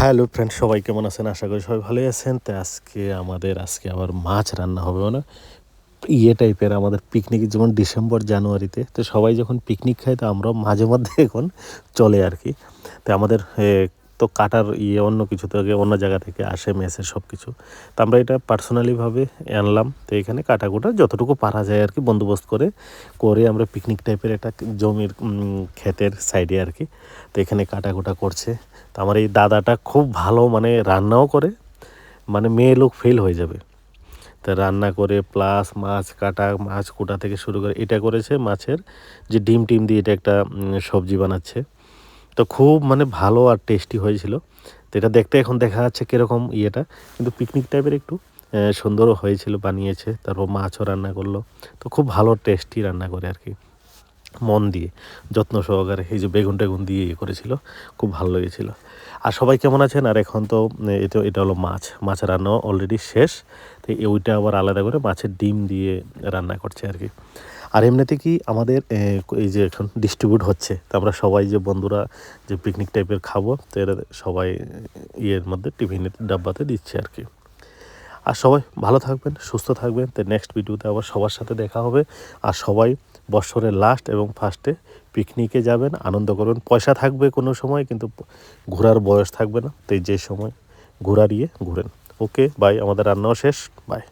Hello friend, সবাই কেমন আছেন? আশা করি সবাই ভালোই আছেন। তো আজকে আবার মাছ রান্না হবে, মানে টাইপের আমাদের পিকনিক, যেমন ডিসেম্বর জানুয়ারিতে তো সবাই যখন পিকনিক খায়, তো আমরাও মাঝে মধ্যে এখন চলে আর কি। তো আমাদের তো কাটার অন্য কিছু থেকে, অন্য জায়গা থেকে আসে মেসের সব কিছু। তো আমরা এটা পার্সোনালিভাবে আনলাম। তো এখানে কাটাকুটা যতটুকু পারা যায় আর কি বন্দোবস্ত করে করে আমরা পিকনিক টাইপের একটা জমির ক্ষেতের সাইডে আর কি। তো এখানে কাটাকুটা করছে। তো আমার এই দাদাটা খুব ভালো, মানে রান্নাও করে, মানে মেয়ে লোক ফেল হয়ে যাবে। তা রান্না করে প্লাস মাছ কাটা, মাছ কোটা থেকে শুরু করে এটা করেছে। মাছের যে ডিম টিম দিয়ে এটা একটা সবজি বানাচ্ছে। তো খুব মানে ভালো আর টেস্টি হয়েছিল। তো এটা দেখতে এখন দেখা যাচ্ছে কীরকম কিন্তু পিকনিক টাইপের একটু সুন্দরও হয়েছিল, বানিয়েছে। তারপর মাছও রান্না করলো। তো খুব ভালো টেস্টি রান্না করে আর কি, মন দিয়ে যত্ন সহকারে এই যে বেগুন টেগুন দিয়ে করেছিল, খুব ভালো লেগেছিল। আর সবাই কেমন আছেন? আর এখন তো এটা হলো মাছ রান্না অলরেডি শেষ। তো ওইটা আবার আলাদা করে মাছের ডিম দিয়ে রান্না করছে আর কি। আর এমনিতে কি আমাদের এই যে এখন ডিস্ট্রিবিউট হচ্ছে, তো আমরা সবাই যে বন্ধুরা যে পিকনিক টাইপের খাবো, তো এরা সবাই মধ্যে টিফিনের ডাব্বাতে দিচ্ছে আর কি। আর সবাই ভালো থাকবেন, সুস্থ থাকবেন। তো নেক্সট ভিডিওতে আবার সবার সাথে দেখা হবে। আর সবাই বছরের লাস্ট এবং ফার্স্টে পিকনিকে যাবেন, আনন্দ করবেন। পয়সা থাকবে কোনো সময়, কিন্তু ঘোরার বয়স থাকবে না। তো যে সময় ঘোরার ঘুরেন। ওকে বাই, আমাদের রান্নাও শেষ। বাই।